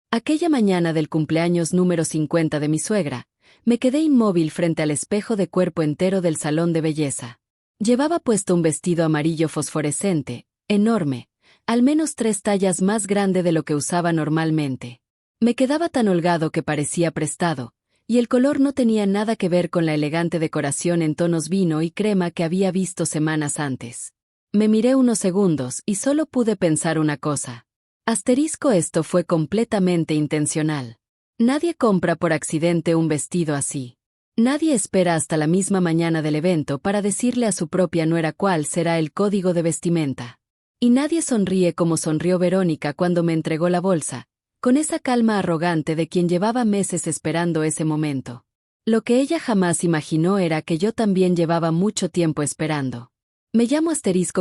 Aquella mañana del cumpleaños número 50 de mi suegra, me quedé inmóvil frente al espejo de cuerpo entero del salón de belleza. Llevaba puesto un vestido amarillo fosforescente, enorme, al menos 3 tallas más grande de lo que usaba normalmente. Me quedaba tan holgado que parecía prestado, y el color no tenía nada que ver con la elegante decoración en tonos vino y crema que había visto semanas antes. Me miré unos segundos y solo pude pensar una cosa. Esto fue completamente intencional. Nadie compra por accidente un vestido así. Nadie espera hasta la misma mañana del evento para decirle a su propia nuera cuál será el código de vestimenta. Y nadie sonríe como sonrió Verónica cuando me entregó la bolsa, con esa calma arrogante de quien llevaba meses esperando ese momento. Lo que ella jamás imaginó era que yo también llevaba mucho tiempo esperando. Me llamo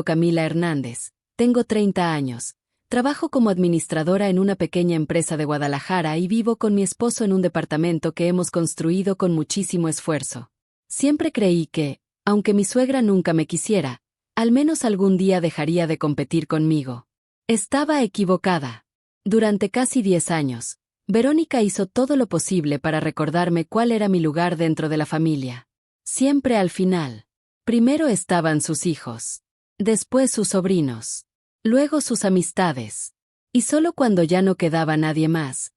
Camila Hernández, tengo 30 años. Trabajo como administradora en una pequeña empresa de Guadalajara y vivo con mi esposo en un departamento que hemos construido con muchísimo esfuerzo. Siempre creí que, aunque mi suegra nunca me quisiera, al menos algún día dejaría de competir conmigo. Estaba equivocada. Durante casi 10 años, Verónica hizo todo lo posible para recordarme cuál era mi lugar dentro de la familia. Siempre al final. Primero estaban sus hijos. Después sus sobrinos. Luego sus amistades. Y solo cuando ya no quedaba nadie más,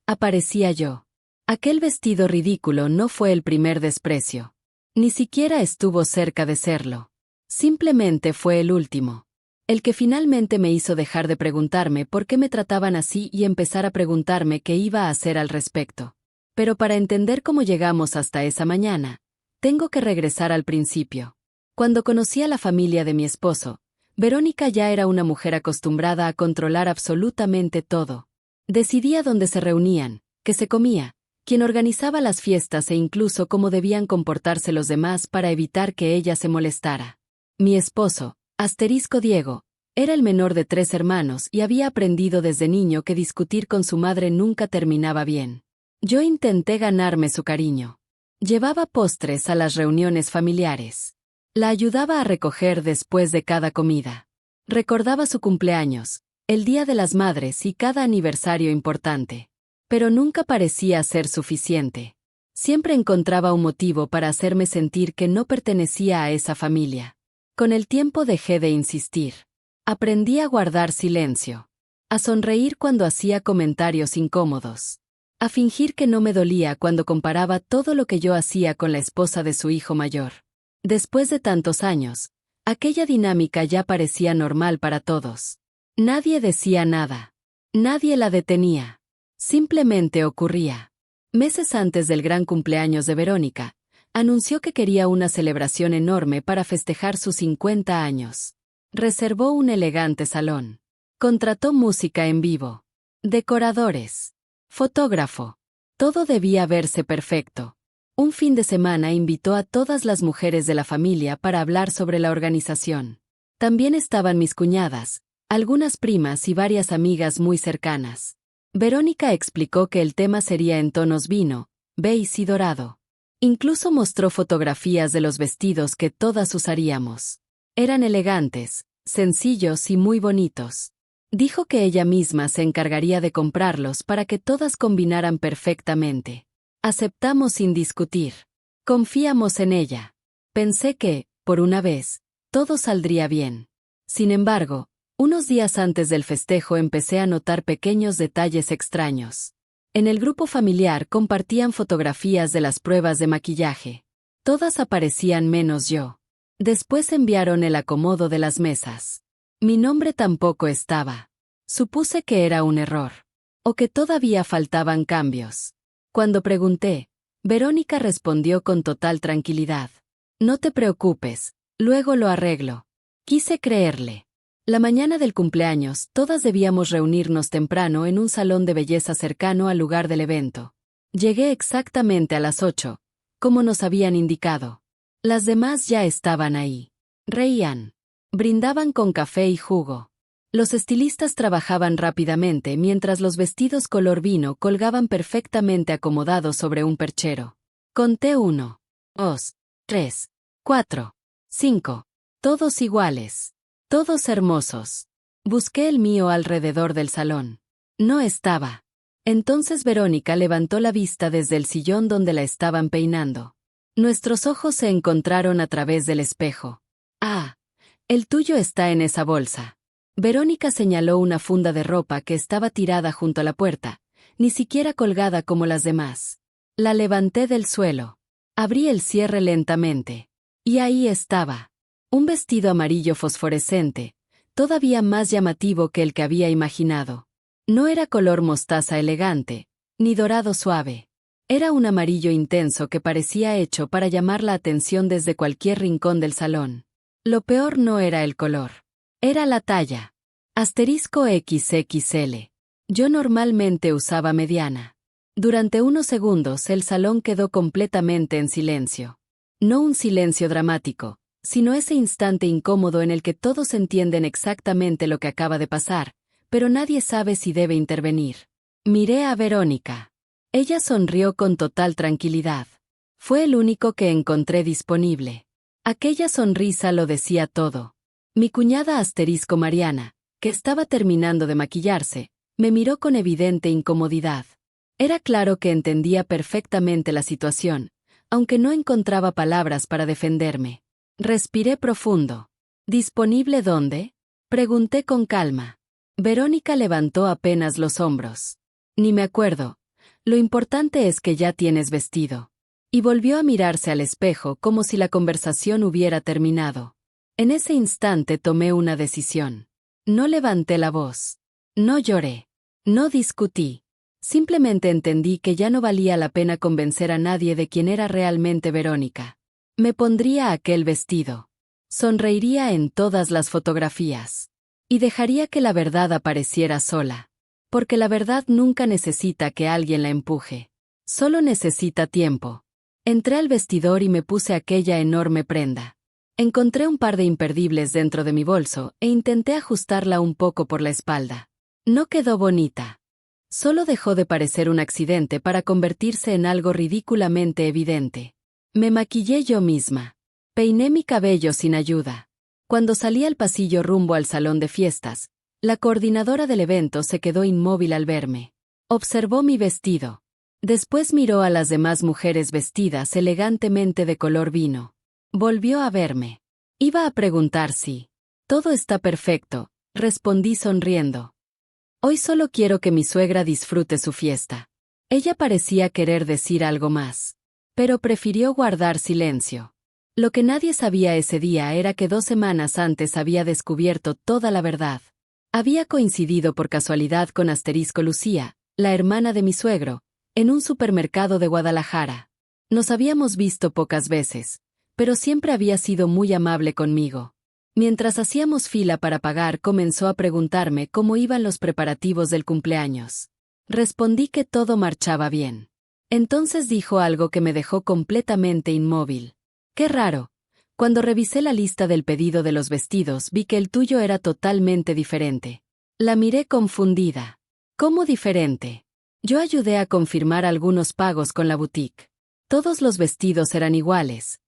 aparecía yo. Aquel vestido ridículo no fue el primer desprecio. Ni siquiera estuvo cerca de serlo. Simplemente fue el último. El que finalmente me hizo dejar de preguntarme por qué me trataban así y empezar a preguntarme qué iba a hacer al respecto. Pero para entender cómo llegamos hasta esa mañana, tengo que regresar al principio. Cuando conocí a la familia de mi esposo, Verónica ya era una mujer acostumbrada a controlar absolutamente todo. Decidía dónde se reunían, qué se comía, quién organizaba las fiestas e incluso cómo debían comportarse los demás para evitar que ella se molestara. Mi esposo, Diego, era el menor de 3 hermanos y había aprendido desde niño que discutir con su madre nunca terminaba bien. Yo intenté ganarme su cariño. Llevaba postres a las reuniones familiares. La ayudaba a recoger después de cada comida. Recordaba su cumpleaños, el Día de las Madres y cada aniversario importante. Pero nunca parecía ser suficiente. Siempre encontraba un motivo para hacerme sentir que no pertenecía a esa familia. Con el tiempo dejé de insistir. Aprendí a guardar silencio. A sonreír cuando hacía comentarios incómodos. A fingir que no me dolía cuando comparaba todo lo que yo hacía con la esposa de su hijo mayor. Después de tantos años, aquella dinámica ya parecía normal para todos. Nadie decía nada. Nadie la detenía. Simplemente ocurría. Meses antes del gran cumpleaños de Verónica, anunció que quería una celebración enorme para festejar sus 50 años. Reservó un elegante salón. Contrató música en vivo. Decoradores. Fotógrafo. Todo debía verse perfecto. Un fin de semana invitó a todas las mujeres de la familia para hablar sobre la organización. También estaban mis cuñadas, algunas primas y varias amigas muy cercanas. Verónica explicó que el tema sería en tonos vino, beige y dorado. Incluso mostró fotografías de los vestidos que todas usaríamos. Eran elegantes, sencillos y muy bonitos. Dijo que ella misma se encargaría de comprarlos para que todas combinaran perfectamente. Aceptamos sin discutir. Confiamos en ella. Pensé que, por una vez, todo saldría bien. Sin embargo, unos días antes del festejo empecé a notar pequeños detalles extraños. En el grupo familiar compartían fotografías de las pruebas de maquillaje. Todas aparecían menos yo. Después enviaron el acomodo de las mesas. Mi nombre tampoco estaba. Supuse que era un error. O que todavía faltaban cambios. Cuando pregunté, Verónica respondió con total tranquilidad. No te preocupes, luego lo arreglo. Quise creerle. La mañana del cumpleaños, todas debíamos reunirnos temprano en un salón de belleza cercano al lugar del evento. Llegué exactamente a las 8, como nos habían indicado. Las demás ya estaban ahí. Reían. Brindaban con café y jugo. Los estilistas trabajaban rápidamente mientras los vestidos color vino colgaban perfectamente acomodados sobre un perchero. Conté 1, 2, 3, 4, 5. Todos iguales. Todos hermosos. Busqué el mío alrededor del salón. No estaba. Entonces Verónica levantó la vista desde el sillón donde la estaban peinando. Nuestros ojos se encontraron a través del espejo. Ah, el tuyo está en esa bolsa. Verónica señaló una funda de ropa que estaba tirada junto a la puerta, ni siquiera colgada como las demás. La levanté del suelo. Abrí el cierre lentamente. Y ahí estaba. Un vestido amarillo fosforescente, todavía más llamativo que el que había imaginado. No era color mostaza elegante, ni dorado suave. Era un amarillo intenso que parecía hecho para llamar la atención desde cualquier rincón del salón. Lo peor no era el color. Era la talla. *XXL. Yo normalmente usaba mediana. Durante unos segundos el salón quedó completamente en silencio. No un silencio dramático, sino ese instante incómodo en el que todos entienden exactamente lo que acaba de pasar, pero nadie sabe si debe intervenir. Miré a Verónica. Ella sonrió con total tranquilidad. Fue el único que encontré disponible. Aquella sonrisa lo decía todo. Mi cuñada Mariana, que estaba terminando de maquillarse, me miró con evidente incomodidad. Era claro que entendía perfectamente la situación, aunque no encontraba palabras para defenderme. Respiré profundo. ¿Disponible dónde? Pregunté con calma. Verónica levantó apenas los hombros. Ni me acuerdo. Lo importante es que ya tienes vestido. Y volvió a mirarse al espejo como si la conversación hubiera terminado. En ese instante tomé una decisión. No levanté la voz. No lloré. No discutí. Simplemente entendí que ya no valía la pena convencer a nadie de quién era realmente Verónica. Me pondría aquel vestido. Sonreiría en todas las fotografías. Y dejaría que la verdad apareciera sola. Porque la verdad nunca necesita que alguien la empuje. Solo necesita tiempo. Entré al vestidor y me puse aquella enorme prenda. Encontré un par de imperdibles dentro de mi bolso e intenté ajustarla un poco por la espalda. No quedó bonita. Solo dejó de parecer un accidente para convertirse en algo ridículamente evidente. Me maquillé yo misma. Peiné mi cabello sin ayuda. Cuando salí al pasillo rumbo al salón de fiestas, la coordinadora del evento se quedó inmóvil al verme. Observó mi vestido. Después miró a las demás mujeres vestidas elegantemente de color vino. Volvió a verme. Iba a preguntar si. Todo está perfecto, respondí sonriendo. Hoy solo quiero que mi suegra disfrute su fiesta. Ella parecía querer decir algo más. Pero prefirió guardar silencio. Lo que nadie sabía ese día era que 2 semanas antes había descubierto toda la verdad. Había coincidido por casualidad con Lucía, la hermana de mi suegro, en un supermercado de Guadalajara. Nos habíamos visto pocas veces, pero siempre había sido muy amable conmigo. Mientras hacíamos fila para pagar, comenzó a preguntarme cómo iban los preparativos del cumpleaños. Respondí que todo marchaba bien. Entonces dijo algo que me dejó completamente inmóvil. Qué raro. Cuando revisé la lista del pedido de los vestidos vi que el tuyo era totalmente diferente. La miré confundida. ¿Cómo diferente? Yo ayudé a confirmar algunos pagos con la boutique. Todos los vestidos eran iguales,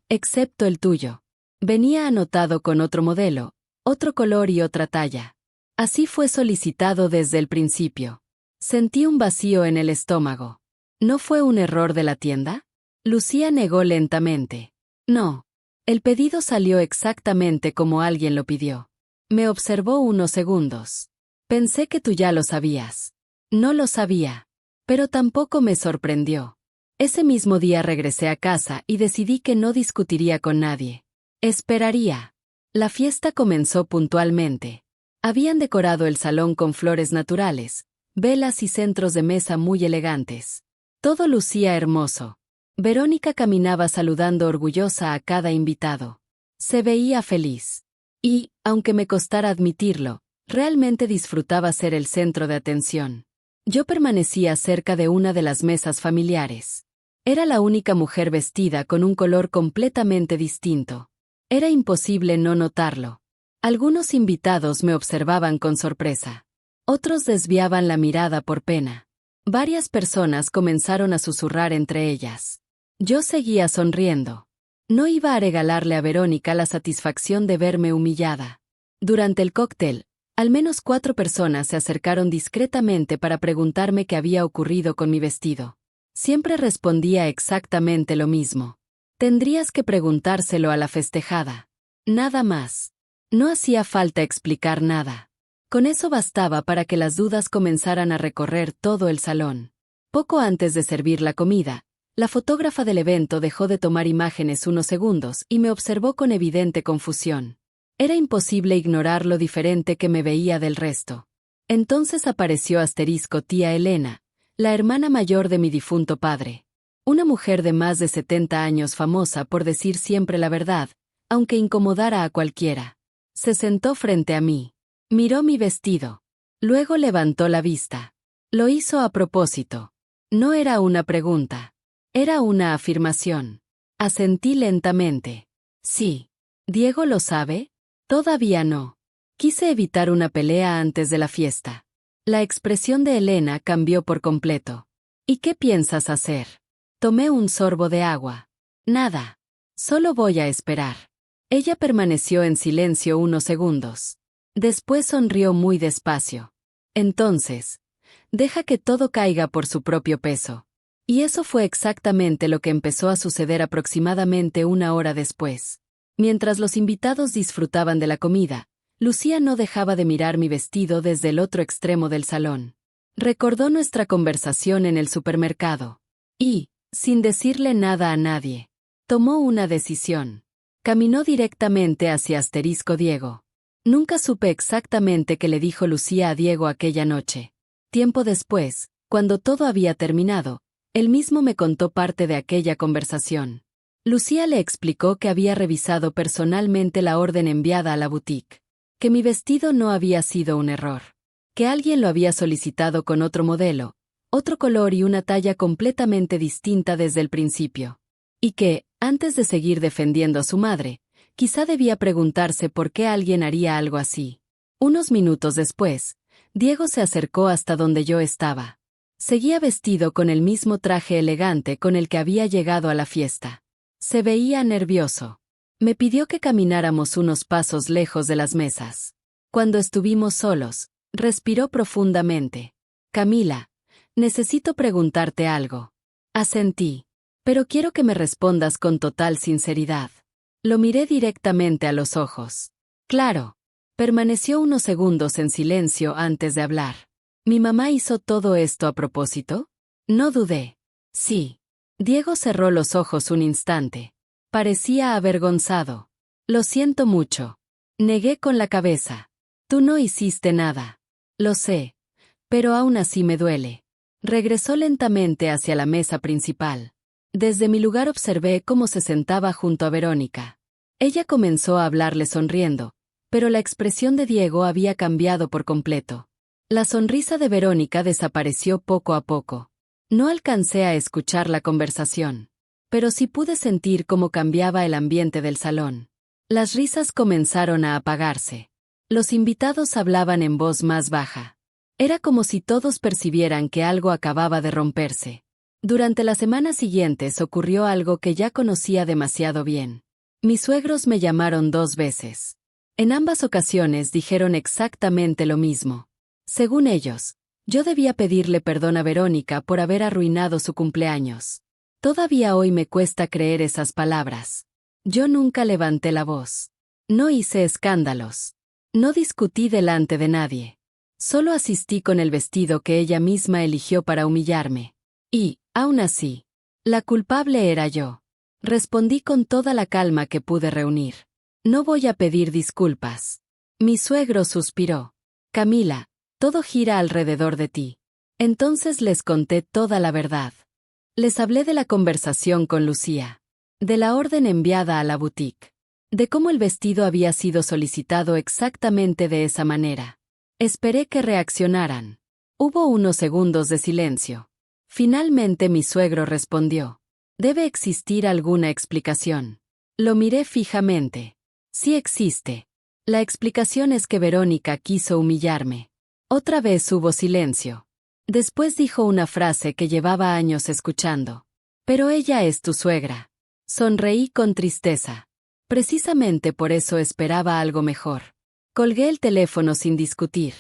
excepto el tuyo. Venía anotado con otro modelo, otro color y otra talla. Así fue solicitado desde el principio. Sentí un vacío en el estómago. ¿No fue un error de la tienda? Lucía negó lentamente. No. El pedido salió exactamente como alguien lo pidió. Me observó unos segundos. Pensé que tú ya lo sabías. No lo sabía. Pero tampoco me sorprendió. Ese mismo día regresé a casa y decidí que no discutiría con nadie. Esperaría. La fiesta comenzó puntualmente. Habían decorado el salón con flores naturales, velas y centros de mesa muy elegantes. Todo lucía hermoso. Verónica caminaba saludando orgullosa a cada invitado. Se veía feliz. Y, aunque me costara admitirlo, realmente disfrutaba ser el centro de atención. Yo permanecía cerca de una de las mesas familiares. Era la única mujer vestida con un color completamente distinto. Era imposible no notarlo. Algunos invitados me observaban con sorpresa. Otros desviaban la mirada por pena. Varias personas comenzaron a susurrar entre ellas. Yo seguía sonriendo. No iba a regalarle a Verónica la satisfacción de verme humillada. Durante el cóctel, Al menos 4 personas se acercaron discretamente para preguntarme qué había ocurrido con mi vestido. Siempre respondía exactamente lo mismo. Tendrías que preguntárselo a la festejada. Nada más. No hacía falta explicar nada. Con eso bastaba para que las dudas comenzaran a recorrer todo el salón. Poco antes de servir la comida, la fotógrafa del evento dejó de tomar imágenes unos segundos y me observó con evidente confusión. Era imposible ignorar lo diferente que me veía del resto. Entonces apareció tía Elena, la hermana mayor de mi difunto padre. Una mujer de más de 70 años famosa por decir siempre la verdad, aunque incomodara a cualquiera. Se sentó frente a mí. Miró mi vestido. Luego levantó la vista. Lo hizo a propósito. No era una pregunta. Era una afirmación. Asentí lentamente. Sí. ¿Diego lo sabe? Todavía no. Quise evitar una pelea antes de la fiesta. La expresión de Elena cambió por completo. ¿Y qué piensas hacer? Tomé un sorbo de agua. Nada. Solo voy a esperar. Ella permaneció en silencio unos segundos. Después sonrió muy despacio. Entonces, deja que todo caiga por su propio peso. Y eso fue exactamente lo que empezó a suceder aproximadamente una hora después. Mientras los invitados disfrutaban de la comida, Lucía no dejaba de mirar mi vestido desde el otro extremo del salón. Recordó nuestra conversación en el supermercado. Y, sin decirle nada a nadie, tomó una decisión. Caminó directamente hacia Diego. Nunca supe exactamente qué le dijo Lucía a Diego aquella noche. Tiempo después, cuando todo había terminado, él mismo me contó parte de aquella conversación. Lucía le explicó que había revisado personalmente la orden enviada a la boutique, que mi vestido no había sido un error, que alguien lo había solicitado con otro modelo, otro color y una talla completamente distinta desde el principio, y que, antes de seguir defendiendo a su madre, quizá debía preguntarse por qué alguien haría algo así. Unos minutos después, Diego se acercó hasta donde yo estaba. Seguía vestido con el mismo traje elegante con el que había llegado a la fiesta. Se veía nervioso. Me pidió que camináramos unos pasos lejos de las mesas. Cuando estuvimos solos, respiró profundamente. Camila, necesito preguntarte algo. Asentí. Pero quiero que me respondas con total sinceridad. Lo miré directamente a los ojos. Claro. Permaneció unos segundos en silencio antes de hablar. ¿Mi mamá hizo todo esto a propósito? No dudé. Sí. Diego cerró los ojos un instante. Parecía avergonzado. Lo siento mucho. Negué con la cabeza. Tú no hiciste nada. Lo sé. Pero aún así me duele. Regresó lentamente hacia la mesa principal. Desde mi lugar observé cómo se sentaba junto a Verónica. Ella comenzó a hablarle sonriendo, pero la expresión de Diego había cambiado por completo. La sonrisa de Verónica desapareció poco a poco. No alcancé a escuchar la conversación, pero sí pude sentir cómo cambiaba el ambiente del salón. Las risas comenzaron a apagarse. Los invitados hablaban en voz más baja. Era como si todos percibieran que algo acababa de romperse. Durante las semanas siguientes ocurrió algo que ya conocía demasiado bien. Mis suegros me llamaron 2 veces. En ambas ocasiones dijeron exactamente lo mismo. Según ellos, yo debía pedirle perdón a Verónica por haber arruinado su cumpleaños. Todavía hoy me cuesta creer esas palabras. Yo nunca levanté la voz. No hice escándalos. No discutí delante de nadie. Solo asistí con el vestido que ella misma eligió para humillarme. Y, aún así, la culpable era yo. Respondí con toda la calma que pude reunir. No voy a pedir disculpas. Mi suegro suspiró. Camila, todo gira alrededor de ti. Entonces les conté toda la verdad. Les hablé de la conversación con Lucía, de la orden enviada a la boutique, de cómo el vestido había sido solicitado exactamente de esa manera. Esperé que reaccionaran. Hubo unos segundos de silencio. Finalmente mi suegro respondió. Debe existir alguna explicación. Lo miré fijamente. Sí existe. La explicación es que Verónica quiso humillarme. Otra vez hubo silencio. Después dijo una frase que llevaba años escuchando. Pero ella es tu suegra. Sonreí con tristeza. Precisamente por eso esperaba algo mejor. Colgué el teléfono sin discutir.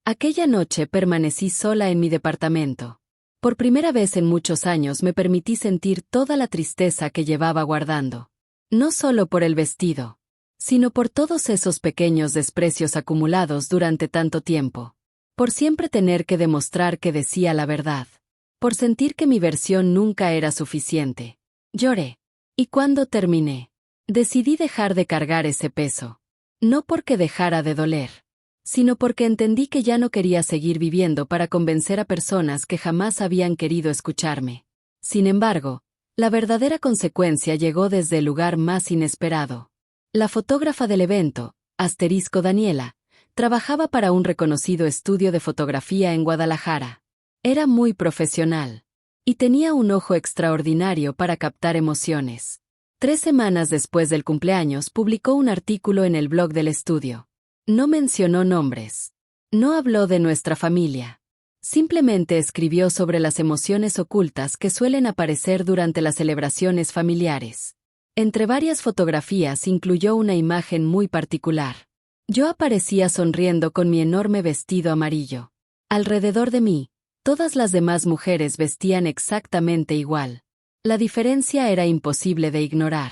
Aquella noche permanecí sola en mi departamento. Por primera vez en muchos años me permití sentir toda la tristeza que llevaba guardando. No solo por el vestido, sino por todos esos pequeños desprecios acumulados durante tanto tiempo. Por siempre tener que demostrar que decía la verdad. Por sentir que mi versión nunca era suficiente. Lloré. Y cuando terminé, decidí dejar de cargar ese peso. No porque dejara de doler, sino porque entendí que ya no quería seguir viviendo para convencer a personas que jamás habían querido escucharme. Sin embargo, la verdadera consecuencia llegó desde el lugar más inesperado. La fotógrafa del evento, Daniela, trabajaba para un reconocido estudio de fotografía en Guadalajara. Era muy profesional. Y tenía un ojo extraordinario para captar emociones. 3 semanas después del cumpleaños publicó un artículo en el blog del estudio. No mencionó nombres. No habló de nuestra familia. Simplemente escribió sobre las emociones ocultas que suelen aparecer durante las celebraciones familiares. Entre varias fotografías incluyó una imagen muy particular. Yo aparecía sonriendo con mi enorme vestido amarillo. Alrededor de mí, todas las demás mujeres vestían exactamente igual. La diferencia era imposible de ignorar.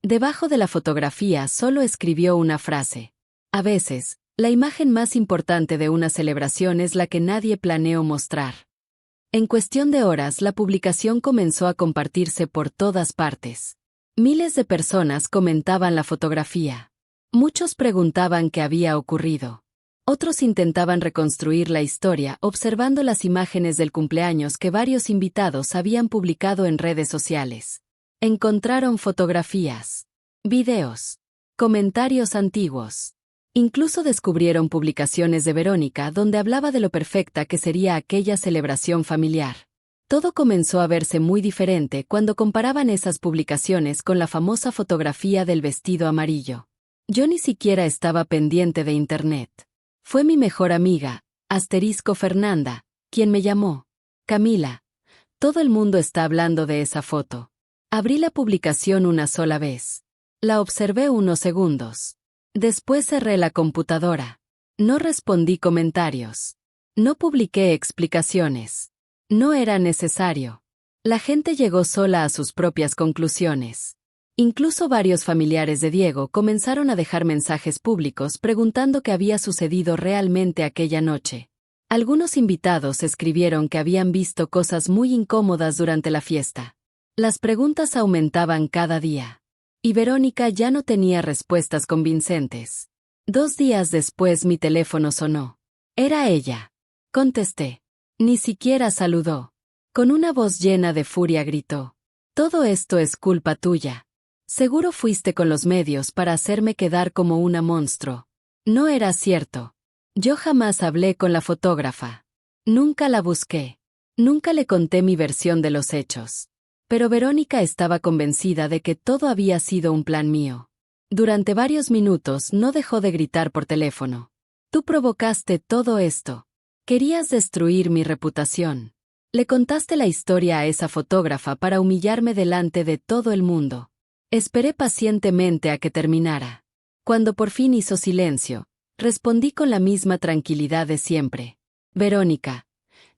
Debajo de la fotografía solo escribió una frase. A veces, la imagen más importante de una celebración es la que nadie planeó mostrar. En cuestión de horas, la publicación comenzó a compartirse por todas partes. Miles de personas comentaban la fotografía. Muchos preguntaban qué había ocurrido. Otros intentaban reconstruir la historia observando las imágenes del cumpleaños que varios invitados habían publicado en redes sociales. Encontraron fotografías, videos, comentarios antiguos. Incluso descubrieron publicaciones de Verónica donde hablaba de lo perfecta que sería aquella celebración familiar. Todo comenzó a verse muy diferente cuando comparaban esas publicaciones con la famosa fotografía del vestido amarillo. Yo ni siquiera estaba pendiente de Internet. Fue mi mejor amiga, Fernanda, quien me llamó. Camila, todo el mundo está hablando de esa foto. Abrí la publicación una sola vez. La observé unos segundos. Después cerré la computadora. No respondí comentarios. No publiqué explicaciones. No era necesario. La gente llegó sola a sus propias conclusiones. Incluso varios familiares de Diego comenzaron a dejar mensajes públicos preguntando qué había sucedido realmente aquella noche. Algunos invitados escribieron que habían visto cosas muy incómodas durante la fiesta. Las preguntas aumentaban cada día. Y Verónica ya no tenía respuestas convincentes. 2 días después mi teléfono sonó. Era ella. Contesté. Ni siquiera saludó. Con una voz llena de furia gritó. Todo esto es culpa tuya. Seguro fuiste con los medios para hacerme quedar como una monstruo. No era cierto. Yo jamás hablé con la fotógrafa. Nunca la busqué. Nunca le conté mi versión de los hechos. Pero Verónica estaba convencida de que todo había sido un plan mío. Durante varios minutos no dejó de gritar por teléfono. Tú provocaste todo esto. Querías destruir mi reputación. Le contaste la historia a esa fotógrafa para humillarme delante de todo el mundo. Esperé pacientemente a que terminara. Cuando por fin hizo silencio, respondí con la misma tranquilidad de siempre. Verónica,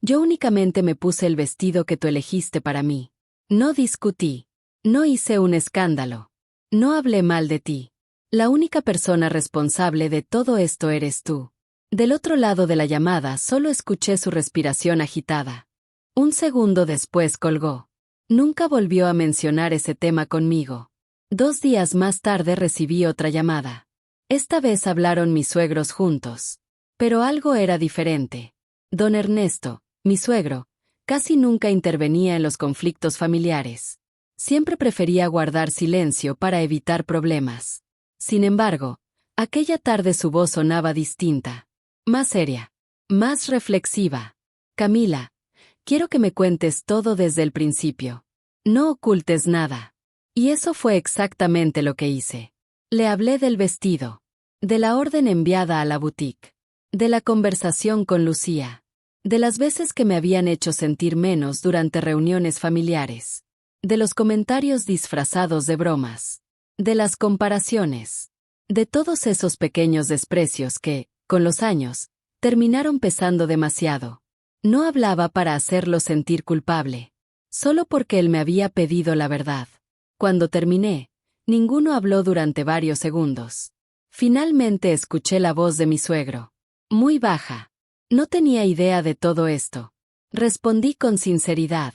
yo únicamente me puse el vestido que tú elegiste para mí. No discutí. No hice un escándalo. No hablé mal de ti. La única persona responsable de todo esto eres tú. Del otro lado de la llamada solo escuché su respiración agitada. Un segundo después colgó. Nunca volvió a mencionar ese tema conmigo. 2 días más tarde recibí otra llamada. Esta vez hablaron mis suegros juntos. Pero algo era diferente. Don Ernesto, mi suegro, casi nunca intervenía en los conflictos familiares. Siempre prefería guardar silencio para evitar problemas. Sin embargo, aquella tarde su voz sonaba distinta. Más seria. Más reflexiva. Camila, quiero que me cuentes todo desde el principio. No ocultes nada. Y eso fue exactamente lo que hice. Le hablé del vestido, de la orden enviada a la boutique, de la conversación con Lucía, de las veces que me habían hecho sentir menos durante reuniones familiares, de los comentarios disfrazados de bromas, de las comparaciones. De todos esos pequeños desprecios que, con los años, terminaron pesando demasiado. No hablaba para hacerlo sentir culpable. Solo porque él me había pedido la verdad. Cuando terminé, ninguno habló durante varios segundos. Finalmente escuché la voz de mi suegro. Muy baja. No tenía idea de todo esto. Respondí con sinceridad.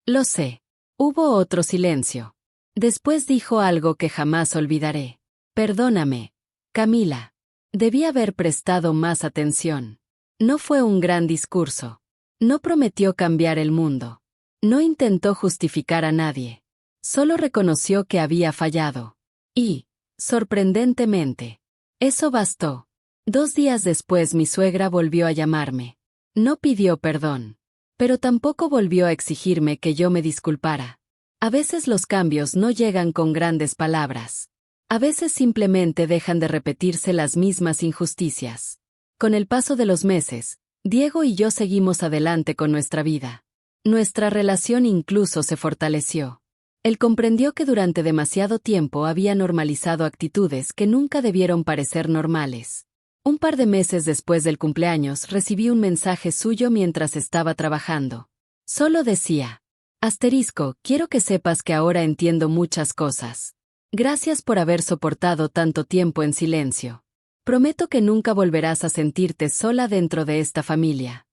Lo sé. Hubo otro silencio. Después dijo algo que jamás olvidaré. Perdóname, Camila. Debí haber prestado más atención. No fue un gran discurso. No prometió cambiar el mundo. No intentó justificar a nadie. Solo reconoció que había fallado. Y, sorprendentemente, eso bastó. 2 días después mi suegra volvió a llamarme. No pidió perdón. Pero tampoco volvió a exigirme que yo me disculpara. A veces los cambios no llegan con grandes palabras. A veces simplemente dejan de repetirse las mismas injusticias. Con el paso de los meses, Diego y yo seguimos adelante con nuestra vida. Nuestra relación incluso se fortaleció. Él comprendió que durante demasiado tiempo había normalizado actitudes que nunca debieron parecer normales. Un par de meses después del cumpleaños recibí un mensaje suyo mientras estaba trabajando. Solo decía: asterisco, quiero que sepas que ahora entiendo muchas cosas. Gracias por haber soportado tanto tiempo en silencio. Prometo que nunca volverás a sentirte sola dentro de esta familia.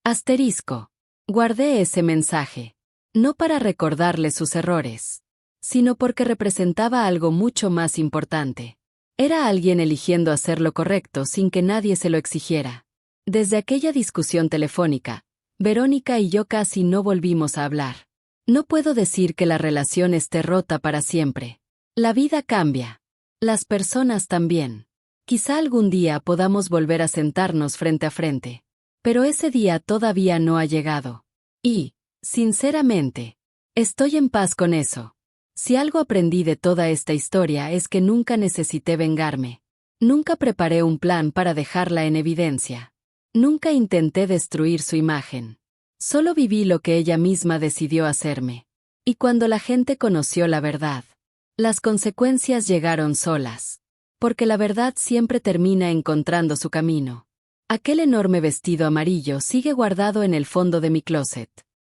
Asterisco. Guardé ese mensaje. No para recordarle sus errores, sino porque representaba algo mucho más importante. Era alguien eligiendo hacer lo correcto sin que nadie se lo exigiera. Desde aquella discusión telefónica, Verónica y yo casi no volvimos a hablar. No puedo decir que la relación esté rota para siempre. La vida cambia. Las personas también. Quizá algún día podamos volver a sentarnos frente a frente. Pero ese día todavía no ha llegado. Y, sinceramente, estoy en paz con eso. Si algo aprendí de toda esta historia es que nunca necesité vengarme. Nunca preparé un plan para dejarla en evidencia. Nunca intenté destruir su imagen. Solo viví lo que ella misma decidió hacerme. Y cuando la gente conoció la verdad, las consecuencias llegaron solas. Porque la verdad siempre termina encontrando su camino. Aquel enorme vestido amarillo sigue guardado en el fondo de mi closet.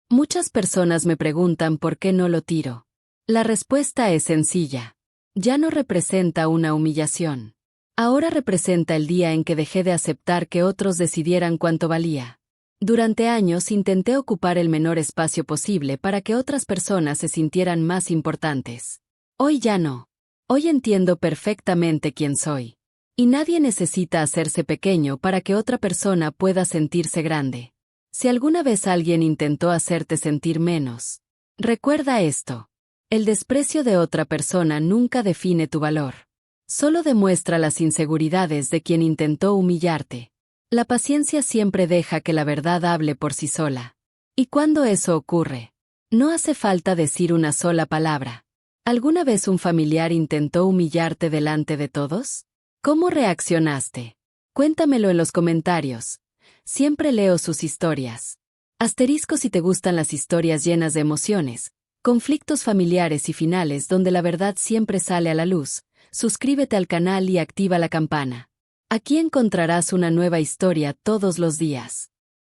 Muchas personas me preguntan por qué no lo tiro. La respuesta es sencilla. Ya no representa una humillación. Ahora representa el día en que dejé de aceptar que otros decidieran cuánto valía. Durante años intenté ocupar el menor espacio posible para que otras personas se sintieran más importantes. Hoy ya no. Hoy entiendo perfectamente quién soy. Y nadie necesita hacerse pequeño para que otra persona pueda sentirse grande. Si alguna vez alguien intentó hacerte sentir menos, recuerda esto. El desprecio de otra persona nunca define tu valor. Solo demuestra las inseguridades de quien intentó humillarte. La paciencia siempre deja que la verdad hable por sí sola. Y cuando eso ocurre, no hace falta decir una sola palabra. ¿Alguna vez un familiar intentó humillarte delante de todos? ¿Cómo reaccionaste? Cuéntamelo en los comentarios. Siempre leo sus historias. Asterisco si te gustan las historias llenas de emociones, conflictos familiares y finales donde la verdad siempre sale a la luz. Suscríbete al canal y activa la campana. Aquí encontrarás una nueva historia todos los días.